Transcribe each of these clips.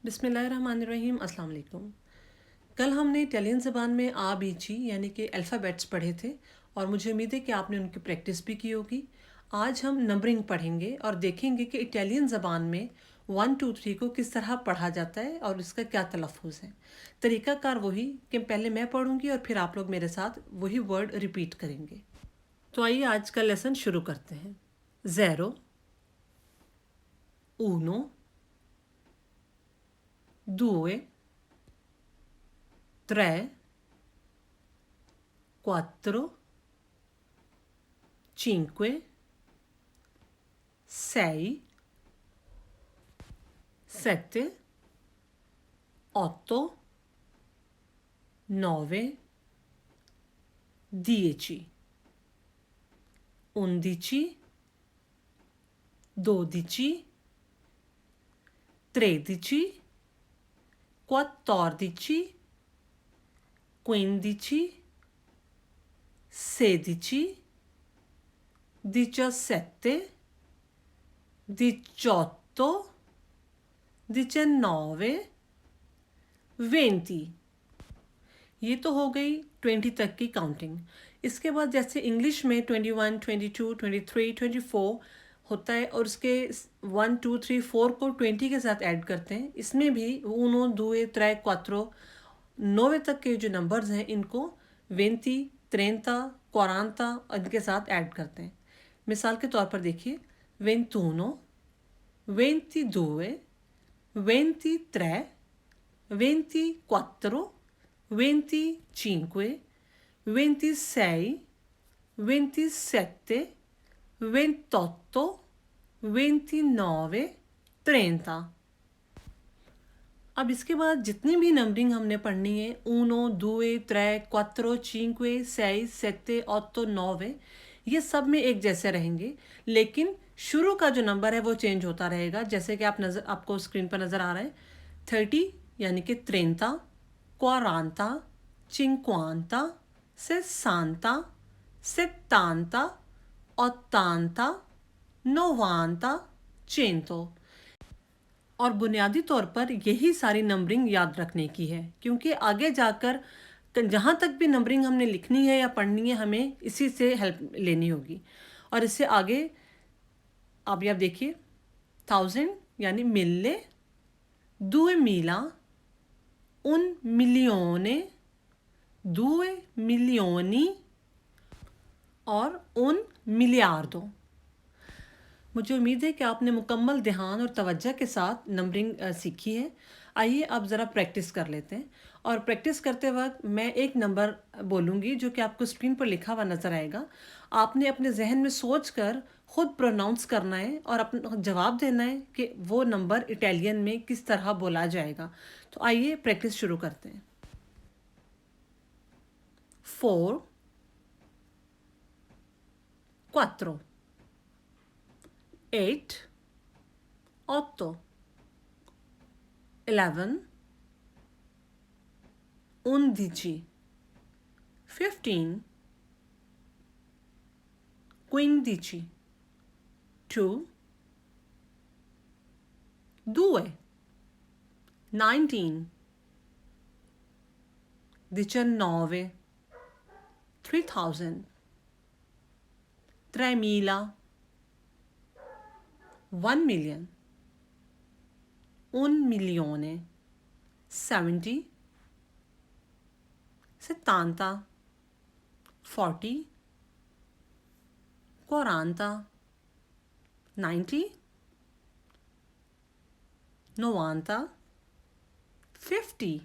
बिस्मिल्लाहिर्रहमानिर्रहीम, अस्सलाम वालेकुम। कल हमने इटालियन ज़बान में आ बी ची यानी कि अल्फ़ाबेट्स पढ़े थे और मुझे उम्मीद है कि आपने उनकी प्रैक्टिस भी की होगी। आज हम नंबरिंग पढ़ेंगे और देखेंगे कि इटालियन ज़बान में 1 2 3 को किस तरह पढ़ा जाता है और इसका क्या तलफ़ुज़ है। तरीक़ाकार वही कि पहले मैं पढ़ूंगी और फिर आप लोग मेरे साथ वही वर्ड रिपीट करेंगे। तो आइए आज का लेसन शुरू करते हैं। ज़ेरो, ऊनो, दूए, त्रे, quattro, cinque, sei, sette, otto, nove, 10, 11, 12, 13, 14, 15, 16, 17, 18, 19, 20। ये तो हो गई 20 तक की काउंटिंग। इसके बाद जैसे इंग्लिश में 21, 22, 23, 24 होता है और उसके 1 2 3 4 को 20 के साथ ऐड करते हैं, इसमें भी उनो, दुए, त्रे, क्वात्रो, 9 तक के जो नंबर्स हैं इनको 20, 30, 40 इनके साथ ऐड करते हैं। मिसाल के तौर पर देखिए 21, 22, 23, 24, 25, 26, 27, 28, 29, 30। अब इसके बाद जितनी भी नंबरिंग हमने पढ़नी है, उनो, दुए, त्रे, quattro, चिंक्वे, sei, sette, otto, nove, ये सब में एक जैसे रहेंगे, लेकिन शुरू का जो नंबर है वो चेंज होता रहेगा। जैसे कि आपको स्क्रीन पर नज़र आ रहा है 30 यानी कि 30, 40, 50, 60, 70, 80, 90, 100। और बुनियादी तौर पर यही सारी नंबरिंग याद रखने की है, क्योंकि आगे जाकर जहाँ तक भी नंबरिंग हमने लिखनी है या पढ़नी है हमें इसी से हेल्प लेनी होगी। और इससे आगे आप देखिए 1000 यानी मिल्ले, 2000, un milione, 2 milioni और un miliardo। मुझे उम्मीद है कि आपने मुकम्मल ध्यान और तवज्जो के साथ नंबरिंग सीखी है। आइए अब ज़रा प्रैक्टिस कर लेते हैं। और प्रैक्टिस करते वक्त मैं एक नंबर बोलूँगी जो कि आपको स्क्रीन पर लिखा हुआ नज़र आएगा। आपने अपने जहन में सोच कर ख़ुद प्रोनाउंस करना है और अपना जवाब देना है कि वो नंबर इटालियन में किस तरह बोला जाएगा। तो आइए प्रैक्टिस शुरू करते हैं। 4, 4, 8, 8, 11, 11, 15, 15, 2, 2, 19, 19, 3000, 3000, 1 million, 1 milione, 70, 70, 40, 40, 90, 90, 50,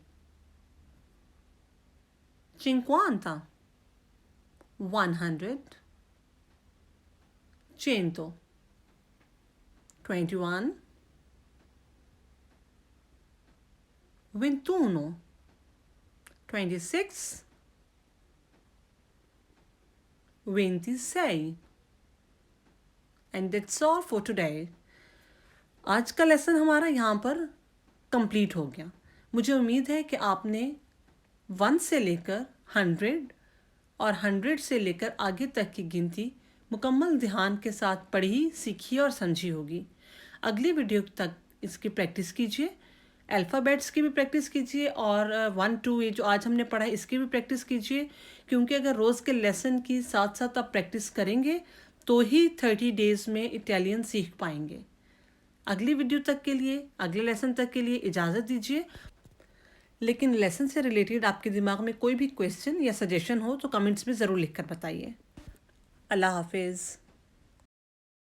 50, 100, 100, 21, 21, 26, 26। And that's all for today. आज का लेसन हमारा यहाँ पर कंप्लीट हो गया। मुझे उम्मीद है कि आपने 1 से लेकर 100 और 100 से लेकर आगे तक की गिनती मुकम्मल ध्यान के साथ पढ़ी, सीखी और समझी होगी। अगली वीडियो तक इसकी प्रैक्टिस कीजिए। अल्फ़ाबेट्स की भी प्रैक्टिस कीजिए और 1 2 ये जो आज हमने पढ़ा है इसकी भी प्रैक्टिस कीजिए, क्योंकि अगर रोज़ के लेसन की साथ साथ आप प्रैक्टिस करेंगे तो ही 30 डेज़ में इटालियन सीख पाएंगे। अगली वीडियो तक के लिए, अगले लेसन तक के लिए इजाज़त दीजिए। लेकिन लेसन से रिलेटेड आपके दिमाग में कोई भी क्वेश्चन या सजेशन हो तो कमेंट्स में ज़रूर लिख कर बताइए। अल्लाह हाफिज़।